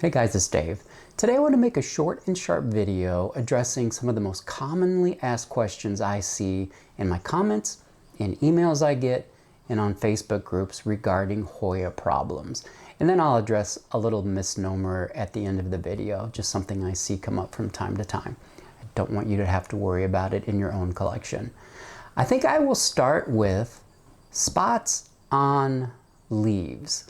Hey guys, it's Dave. Today I want to make a short and sharp video addressing some of the most commonly asked questions I see in my comments, in emails I get, and on Facebook groups regarding Hoya problems. And then I'll address a little misnomer at the end of the video, just something I see come up from time to time. I don't want you to have to worry about it in your own collection. I think I will start with spots on leaves.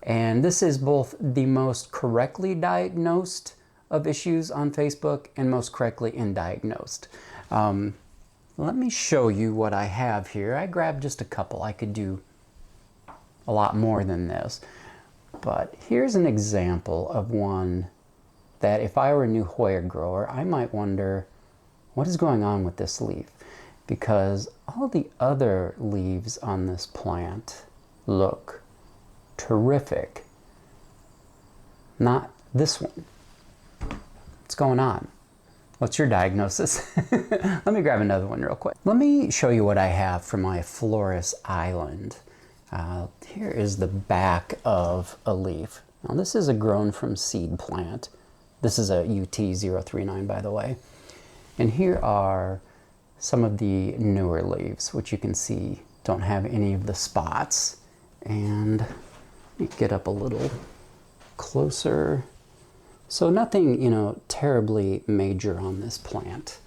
And this is both the most correctly diagnosed of issues on Facebook and most correctly undiagnosed. Let me show you what I have here. I grabbed just a couple. I could do a lot more than this. But here's an example of one that if I were a new Hoya grower, I might wonder what is going on with this leaf, because all the other leaves on this plant look terrific. Not this one. What's going on? What's your diagnosis? Let me grab another one real quick. Let me show you what I have for my Florist Island. Here is the back of a leaf. Now this is a grown from seed plant. This is a UT039, by the way. And here are some of the newer leaves, which you can see don't have any of the spots. And let me get up a little closer. So nothing, terribly major on this plant.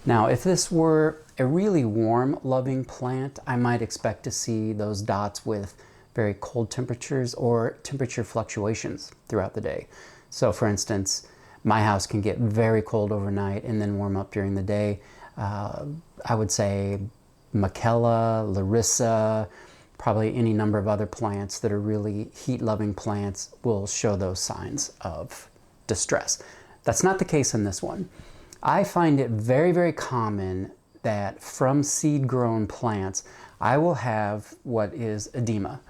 Now, if this were a really warm, loving plant, I might expect to see those dots with very cold temperatures or temperature fluctuations throughout the day. So for instance, my house can get very cold overnight and then warm up during the day. I would say Macella, Larissa, probably any number of other plants that are really heat-loving plants will show those signs of distress. That's not the case in this one. I find it very, very common that from seed-grown plants, I will have what is edema.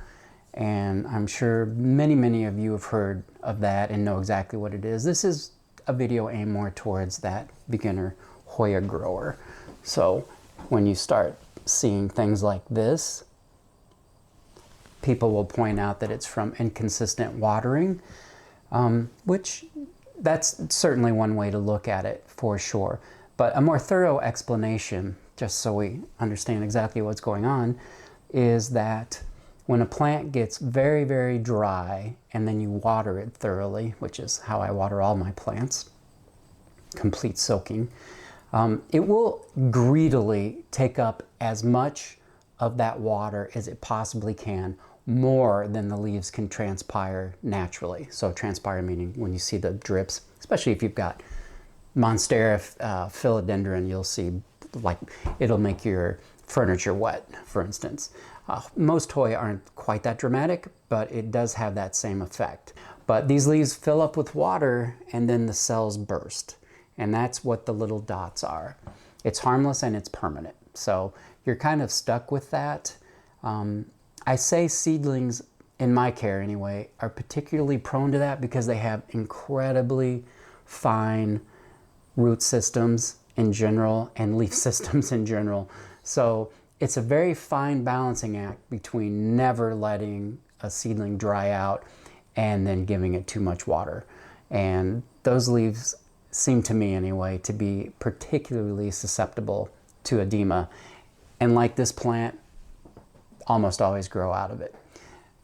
And I'm sure many, many of you have heard of that and know exactly what it is. This is a video aimed more towards that beginner Hoya grower. So when you start seeing things like this, people will point out that it's from inconsistent watering, which that's certainly one way to look at it for sure. But a more thorough explanation, just so we understand exactly what's going on, is that when a plant gets very, very dry and then you water it thoroughly, which is how I water all my plants, complete soaking, it will greedily take up as much of that water as it possibly can, more than the leaves can transpire naturally. So transpire meaning when you see the drips, especially if you've got Monstera philodendron, you'll see like it'll make your furniture wet, for instance. Most Hoya aren't quite that dramatic, but it does have that same effect. But these leaves fill up with water and then the cells burst. And that's what the little dots are. It's harmless and it's permanent. So you're kind of stuck with that. I say seedlings, in my care anyway, are particularly prone to that because they have incredibly fine root systems in general and leaf systems in general. So it's a very fine balancing act between never letting a seedling dry out and then giving it too much water. And those leaves seem to me anyway to be particularly susceptible to edema. And like this plant, almost always grow out of it.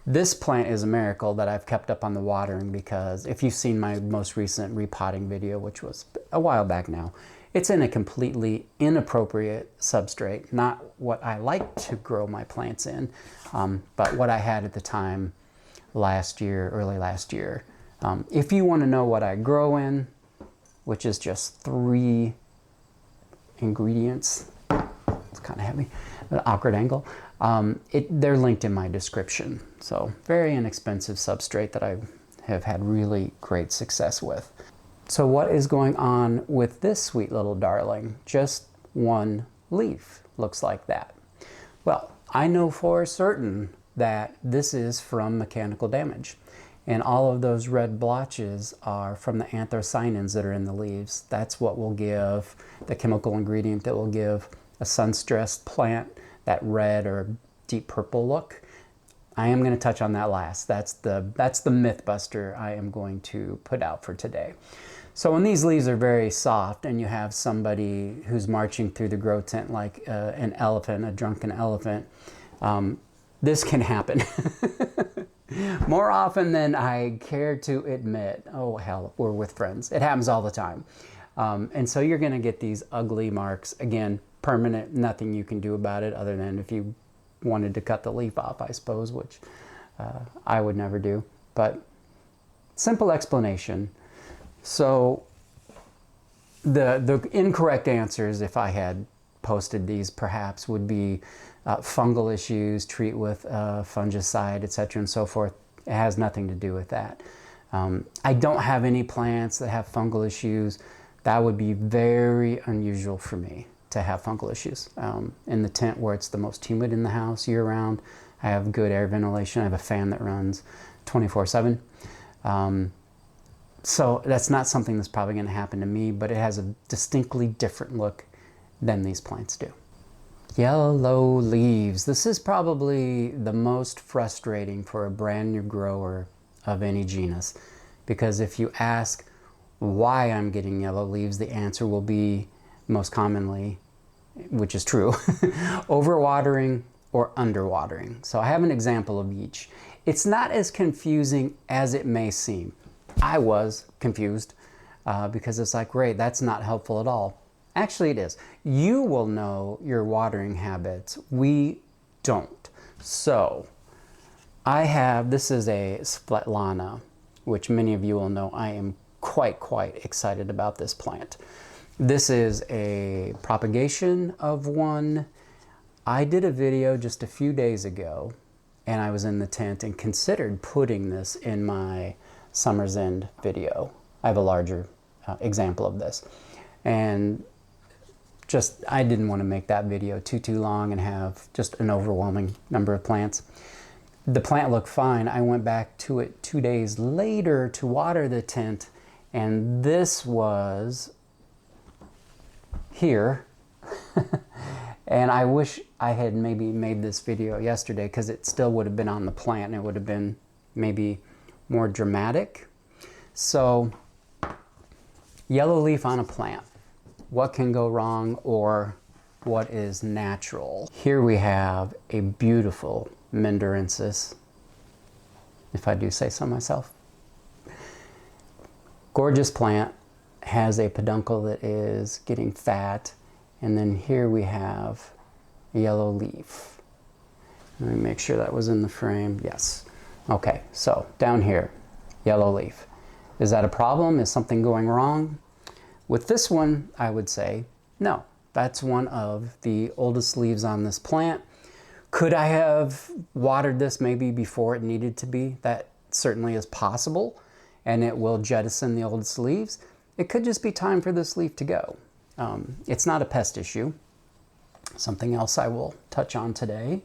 This plant is a miracle that I've kept up on the watering, because if you've seen my most recent repotting video, which was a while back now, it's in a completely inappropriate substrate, not what I like to grow my plants in, but what I had at the time last year, early last year. If you want to know what I grow in, which is just 3 ingredients, it's kind of heavy, an awkward angle. They're linked in my description. So very inexpensive substrate that I have had really great success with. So what is going on with this sweet little darling? Just one leaf looks like that. Well, I know for certain that this is from mechanical damage. And all of those red blotches are from the anthocyanins that are in the leaves. That's what will give the chemical ingredient that will give a sun-stressed plant that red or deep purple look. I am going to touch on that last. That's the myth buster I am going to put out for today. So when these leaves are very soft and you have somebody who's marching through the grow tent like an elephant, a drunken elephant, this can happen. More often than I care to admit. Oh hell, we're with friends. It happens all the time. And so you're going to get these ugly marks. Again, permanent, nothing you can do about it other than if you wanted to cut the leaf off, I suppose, which I would never do. But simple explanation. So the incorrect answers, if I had posted these perhaps, would be fungal issues, treat with fungicide, etc. and so forth. It has nothing to do with that. I don't have any plants that have fungal issues. That would be very unusual for me to have fungal issues. In the tent where it's the most humid in the house year round, I have good air ventilation. I have a fan that runs 24/7. So that's not something that's probably going to happen to me, but it has a distinctly different look than these plants do. Yellow leaves. This is probably the most frustrating for a brand new grower of any genus, because if you ask why I'm getting yellow leaves, the answer will be most commonly, which is true, overwatering or underwatering. So I have an example of each. It's not as confusing as it may seem. I was confused because it's like, great, that's not helpful at all. Actually, it is. You will know your watering habits. We don't. So I have, this is a Svetlana, which many of you will know. I am quite excited about this plant. This is a propagation of one. I did a video just a few days ago, and I was in the tent and considered putting this in my Summer's End video. I have a larger example of this. And just, I didn't want to make that video too long and have just an overwhelming number of plants. The plant looked fine. I went back to it 2 days later to water the tent, and this was here. And I wish I had maybe made this video yesterday, because it still would have been on the plant and it would have been maybe more dramatic. So, yellow leaf on a plant. What can go wrong, or what is natural? Here we have a beautiful Mendorensis, if I do say so myself. Gorgeous plant, has a peduncle that is getting fat, and then here we have a yellow leaf. Let me make sure that was in the frame. Yes. Okay, so down here, yellow leaf. Is that a problem? Is something going wrong? With this one, I would say no. That's one of the oldest leaves on this plant. Could I have watered this maybe before it needed to be? That certainly is possible, and it will jettison the oldest leaves. It could just be time for this leaf to go. It's not a pest issue. Something else I will touch on today.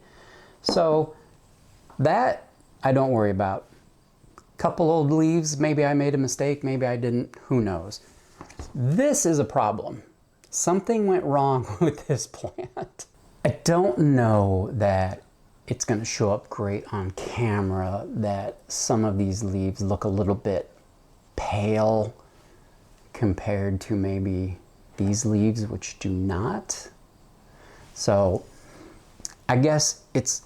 So that I don't worry about. Couple old leaves, maybe I made a mistake, maybe I didn't, who knows. This is a problem. Something went wrong with this plant. I don't know that it's going to show up great on camera, that some of these leaves look a little bit pale compared to maybe these leaves, which do not. So I guess it's,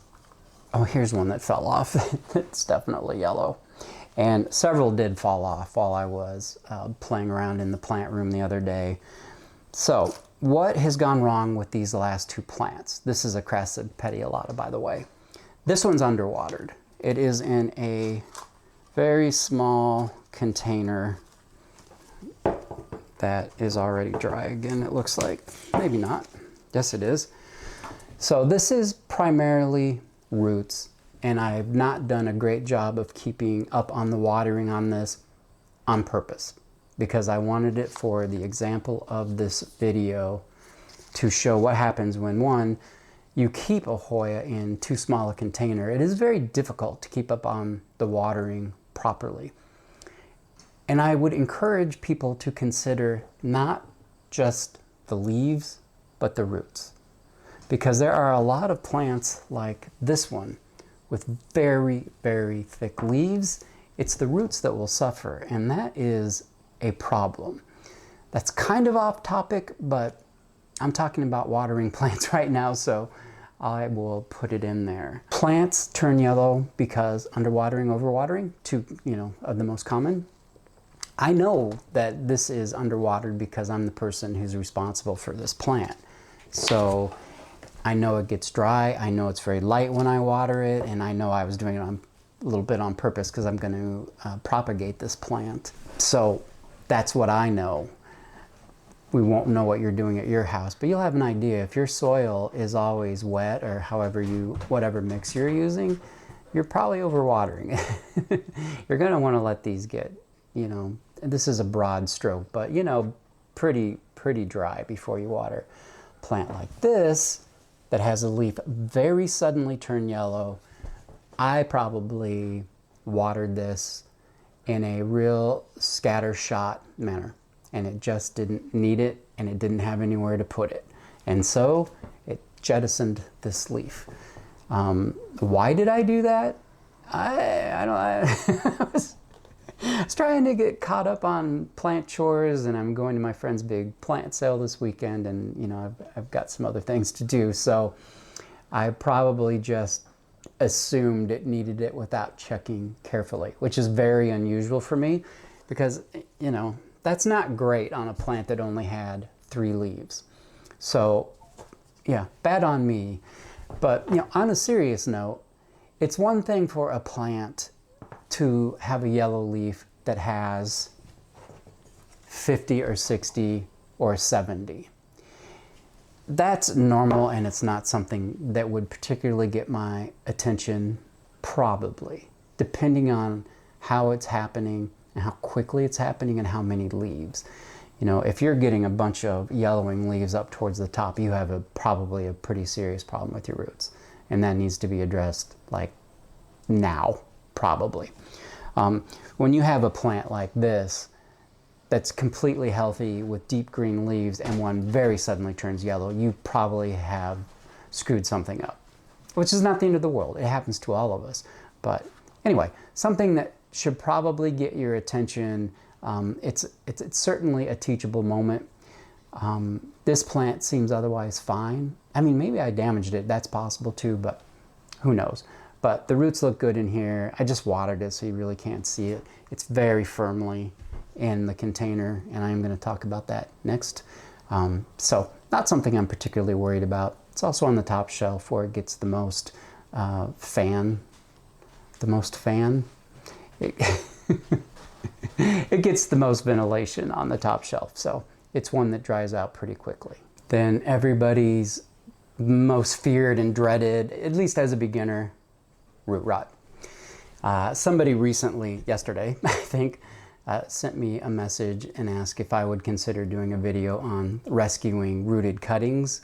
oh, here's one that fell off. It's definitely yellow. And several did fall off while I was playing around in the plant room the other day. So what has gone wrong with these last two plants? This is a Crassid petiolata, by the way. This one's underwatered. It is in a very small container that is already dry again, it looks like. Maybe not. Yes, it is. So this is primarily roots, and I've not done a great job of keeping up on the watering on this on purpose, because I wanted it for the example of this video to show what happens when, one, you keep a Hoya in too small a container. It is very difficult to keep up on the watering properly. And I would encourage people to consider not just the leaves, but the roots. Because there are a lot of plants like this one with very, very thick leaves, it's the roots that will suffer, and that is a problem. That's kind of off topic, but I'm talking about watering plants right now, so I will put it in there. Plants turn yellow because underwatering, overwatering, two, are the most common. I know that this is underwatered because I'm the person who's responsible for this plant. So I know it gets dry, I know it's very light when I water it, and I know I was doing it a little bit on purpose because I'm going to propagate this plant. So that's what I know. We won't know what you're doing at your house, but you'll have an idea. If your soil is always wet, or whatever mix you're using, you're probably overwatering it. You're going to want to let these get, this is a broad stroke, but pretty dry before you water. Plant like this that has a leaf very suddenly turn yellow, I probably watered this in a real scattershot manner, and it just didn't need it, and it didn't have anywhere to put it, and so it jettisoned this leaf. Why did I do that? I was trying to get caught up on plant chores, and I'm going to my friend's big plant sale this weekend, and I've got some other things to do, so I probably just assumed it needed it without checking carefully, which is very unusual for me because, that's not great on a plant that only had 3 leaves. So, yeah, bad on me. But, on a serious note, it's one thing for a plant to have a yellow leaf that has 50 or 60 or 70. That's normal, and it's not something that would particularly get my attention, probably, depending on how it's happening and how quickly it's happening and how many leaves. If you're getting a bunch of yellowing leaves up towards the top, you have probably a pretty serious problem with your roots, and that needs to be addressed like now, probably. When you have a plant like this that's completely healthy with deep green leaves and one very suddenly turns yellow, you probably have screwed something up, which is not the end of the world. It happens to all of us. But anyway, something that should probably get your attention. It's certainly a teachable moment. This plant seems otherwise fine. I mean, maybe I damaged it. That's possible too, but who knows? But the roots look good in here. I just watered it, so you really can't see it. It's very firmly in the container, and I'm going to talk about that next. So not something I'm particularly worried about. It's also on the top shelf where it gets the most fan. It gets the most ventilation on the top shelf, so it's one that dries out pretty quickly. Then everybody's most feared and dreaded, at least as a beginner, root rot. Somebody recently, yesterday, I think, sent me a message and asked if I would consider doing a video on rescuing rooted cuttings.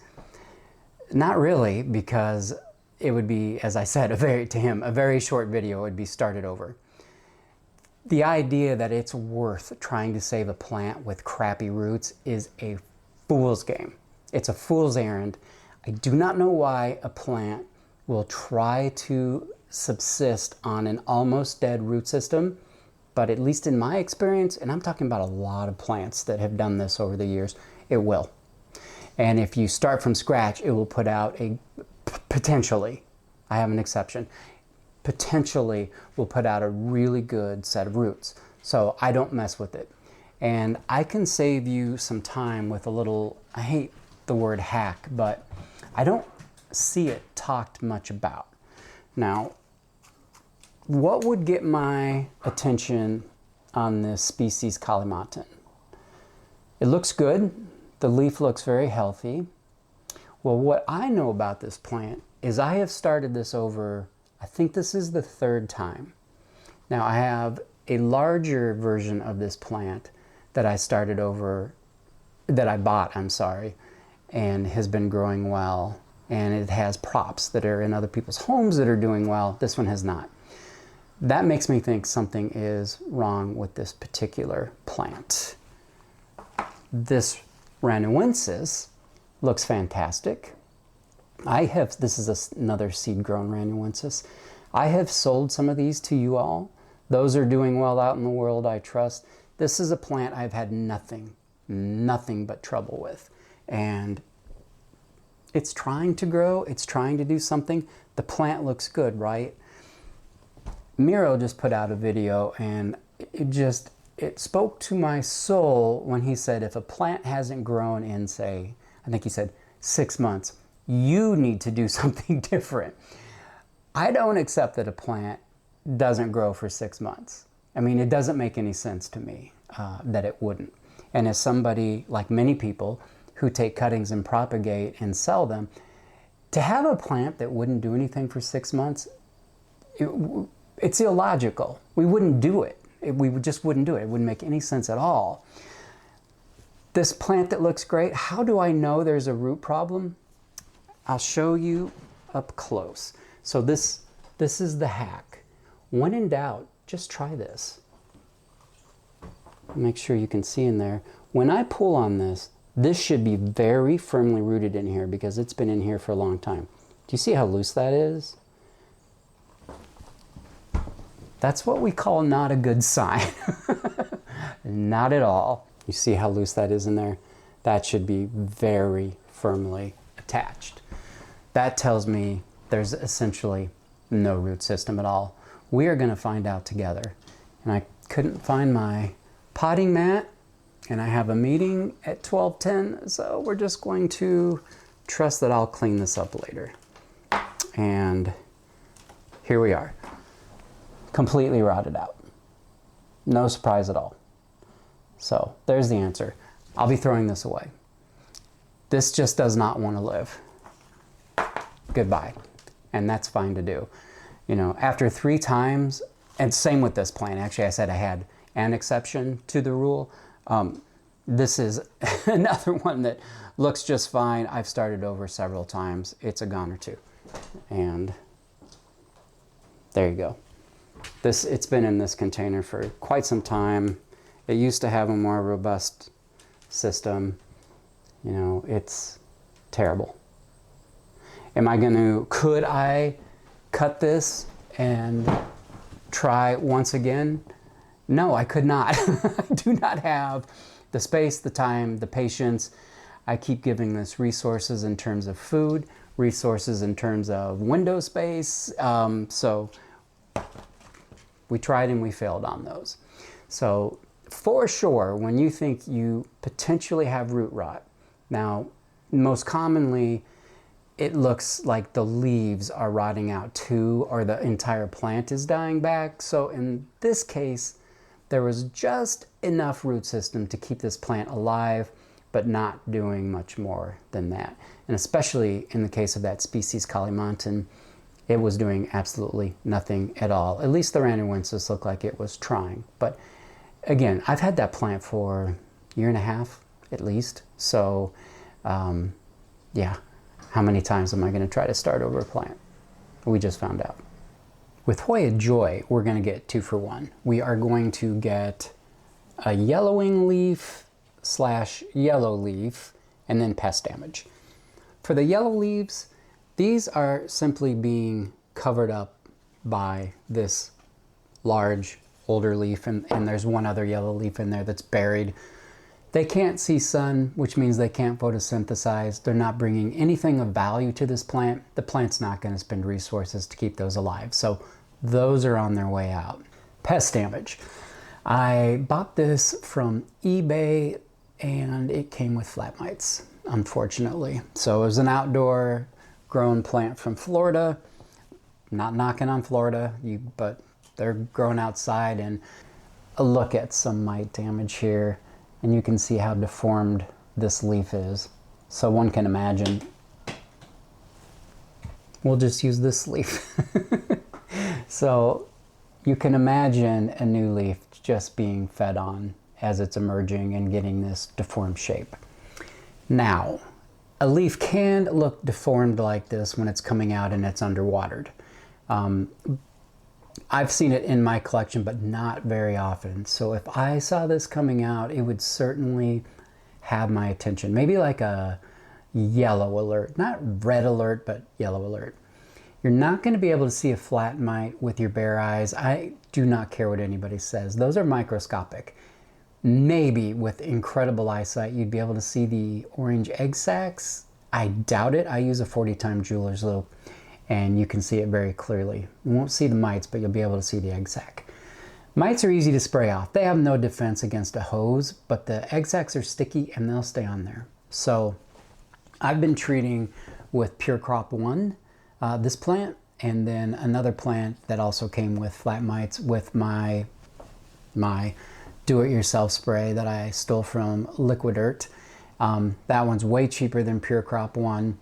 Not really, because it would be, as I said, a very short video. It would be started over. The idea that it's worth trying to save a plant with crappy roots is a fool's game. It's a fool's errand. I do not know why a plant will try to subsist on an almost dead root system, but at least in my experience, and I'm talking about a lot of plants that have done this over the years, it will. And if you start from scratch, it will put out potentially, I have an exception, potentially will put out a really good set of roots. So I don't mess with it. And I can save you some time with a little, I hate the word hack, but I don't see it talked much about. Now, what would get my attention on this species Kalimantan? It looks good. The leaf looks very healthy. Well, what I know about this plant is I have started this over, I think this is the 3rd time. Now I have a larger version of this plant that I started over, that I bought, and has been growing well. And it has props that are in other people's homes that are doing well. This one has not. That makes me think something is wrong with this particular plant. This ranuensis looks fantastic. This is another seed-grown ranuensis. I have sold some of these to you all. Those are doing well out in the world, I trust. This is a plant I've had nothing but trouble with. And it's trying to grow, it's trying to do something. The plant looks good, right? Miro just put out a video, and it spoke to my soul when he said, if a plant hasn't grown in, say, I think he said 6 months, you need to do something different. I don't accept that a plant doesn't grow for 6 months. I mean, it doesn't make any sense to me that it wouldn't. And as somebody, like many people, who take cuttings and propagate and sell them, to have a plant that wouldn't do anything for 6 months, it's illogical. We wouldn't do it. We just wouldn't do it. It wouldn't make any sense at all. This plant that looks great, how do I know there's a root problem? I'll show you up close. So this is the hack. When in doubt, just try this. Make sure you can see in there. When I pull on this, this should be very firmly rooted in here because it's been in here for a long time. Do you see how loose that is? That's what we call not a good sign. Not at all. You see how loose that is in there? That should be very firmly attached. That tells me there's essentially no root system at all. We are going to find out together. And I couldn't find my potting mat, and I have a meeting at 12:10, so we're just going to trust that I'll clean this up later. And here we are. Completely rotted out. No surprise at all. So there's the answer. I'll be throwing this away. This just does not want to live. Goodbye. And that's fine to do. You know, after 3 times, and same with this plant. Actually, I said I had an exception to the rule. This is another one that looks just fine. I've started over several times. It's a goner too. And there you go. It's been in this container for quite some time. It used to have a more robust system. You know, it's terrible. Could I cut this and try once again? No, I could not. I do not have the space, the time, the patience. I keep giving this resources in terms of food, resources in terms of window space. So we tried and we failed on those. So for sure, when you think you potentially have root rot, now most commonly it looks like the leaves are rotting out too, or the entire plant is dying back. So in this case, there was just enough root system to keep this plant alive, but not doing much more than that. And especially in the case of that species Kalimantan, it was doing absolutely nothing at all. At least the rhamnoensis looked like it was trying. But again, I've had that plant for a year and a half at least. So yeah, how many times am I going to try to start over a plant? We just found out. With Hoya Joy, we're going to get 2 for 1. We are going to get a yellowing leaf / yellow leaf, and then pest damage. For the yellow leaves, these are simply being covered up by this large older leaf, and there's one other yellow leaf in there that's buried. They can't see sun, which means they can't photosynthesize. They're not bringing anything of value to this plant. The plant's not going to spend resources to keep those alive. So those are on their way out. Pest damage. I bought this from eBay and it came with flat mites, unfortunately. So it was an outdoor grown plant from Florida. Not knocking on Florida, but they're grown outside. And a look at some mite damage here. And you can see how deformed this leaf is. So one can imagine. We'll just use this leaf. So you can imagine a new leaf just being fed on as it's emerging and getting this deformed shape. Now, a leaf can look deformed like this when it's coming out and it's underwatered. I've seen it in my collection, but not very often. So if I saw this coming out, it would certainly have my attention. Maybe like a yellow alert, not red alert, but yellow alert. You're not going to be able to see a flat mite with your bare eyes. I do not care what anybody says. Those are microscopic. Maybe with incredible eyesight, you'd be able to see the orange egg sacs. I doubt it. I use a 40-time jeweler's loupe, and you can see it very clearly. You won't see the mites, but you'll be able to see the egg sac. Mites are easy to spray off. They have no defense against a hose, but the egg sacs are sticky and they'll stay on there. So I've been treating with Pure Crop 1, this plant, and then another plant that also came with flat mites with my do-it-yourself spray that I stole from Liquid Earth. That one's way cheaper than Pure Crop 1.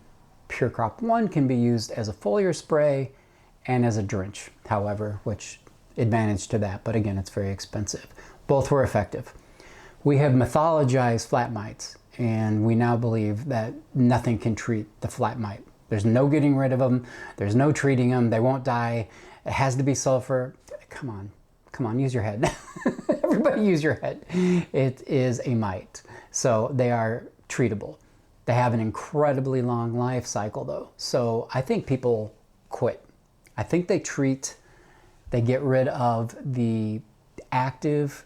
Pure Crop 1 can be used as a foliar spray and as a drench, however, which advantage to that, but again, it's very expensive. Both were effective. We have mythologized flat mites, and we now believe that nothing can treat the flat mite. There's no getting rid of them. There's no treating them. They won't die. It has to be sulfur. Come on, use your head. Everybody use your head. It is a mite. So they are treatable. They have an incredibly long life cycle though. So I think people quit. I think they get rid of the active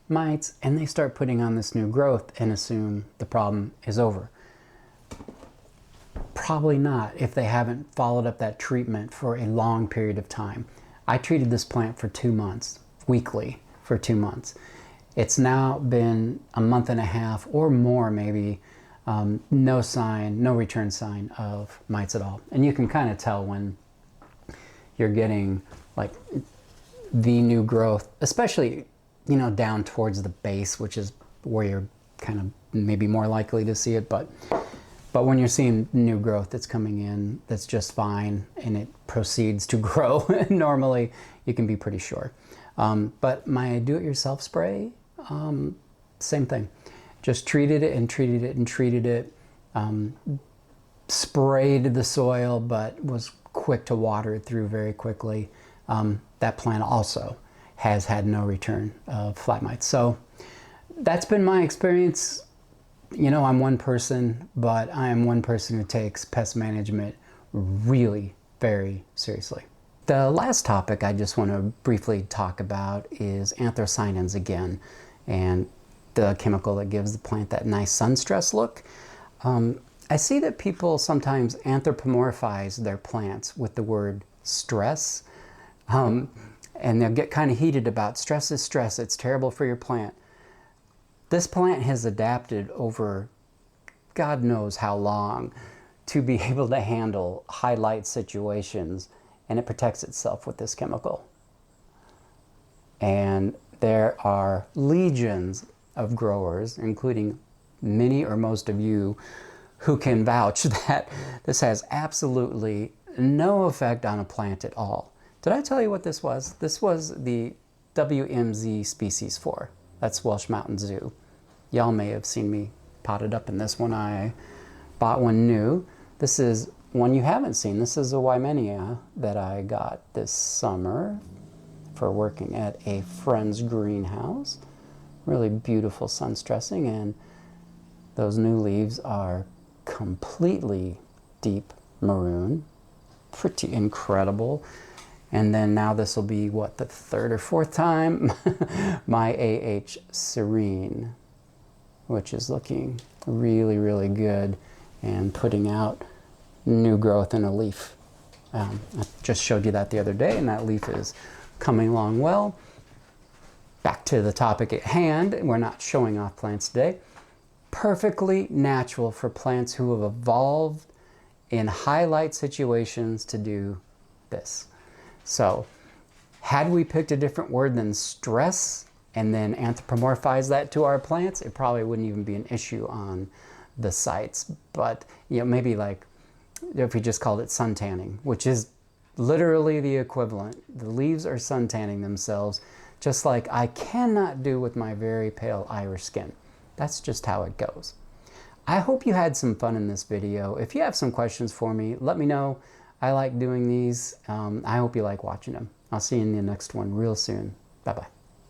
mites and they start putting on this new growth and assume the problem is over. Probably not if they haven't followed up that treatment for a long period of time. I treated this plant for 2 months, weekly for 2 months. It's now been a month and a half or more maybe, no return sign of mites at all. And you can kind of tell when you're getting like the new growth, especially, you know, down towards the base, which is where you're kind of maybe more likely to see it. But when you're seeing new growth that's coming in, that's just fine, and it proceeds to grow normally, you can be pretty sure. But my do-it-yourself spray, same thing. Just treated it and treated it and treated it. Sprayed the soil, but was quick to water it through very quickly. That plant also has had no return of flat mites. So that's been my experience. You know, I'm one person, but I am one person who takes pest management really very seriously. The last topic I just want to briefly talk about is anthocyanins again, and the chemical that gives the plant that nice sun stress look. I see that people sometimes anthropomorphize their plants with the word stress, and they'll get kind of heated about stress is stress, it's terrible for your plant. This plant has adapted over God knows how long to be able to handle high light situations, and it protects itself with this chemical. And there are legions of growers, including many or most of you, who can vouch that this has absolutely no effect on a plant at all. Did I tell you what this was? This was the WMZ species 4. That's Welsh Mountain Zoo. Y'all may have seen me potted up in this one. I bought one new. This is one you haven't seen. This is a Wymenia that I got this summer for working at a friend's greenhouse. Really beautiful sun stressing, and those new leaves are completely deep maroon. Pretty incredible. And then now this will be, what, the 3rd or 4th time? My AH Serene, which is looking really, really good and putting out new growth in a leaf. I just showed you that the other day, and that leaf is coming along well. Back to the topic at hand, we're not showing off plants today. Perfectly natural for plants who have evolved in high light situations to do this. So, had we picked a different word than stress and then anthropomorphize that to our plants, it probably wouldn't even be an issue on the sites. But, you know, maybe like if we just called it sun tanning, which is literally the equivalent. The leaves are sun tanning themselves, just like I cannot do with my very pale Irish skin. That's just how it goes. I hope you had some fun in this video. If you have some questions for me, let me know. I like doing these. I hope you like watching them. I'll see you in the next one real soon. Bye-bye.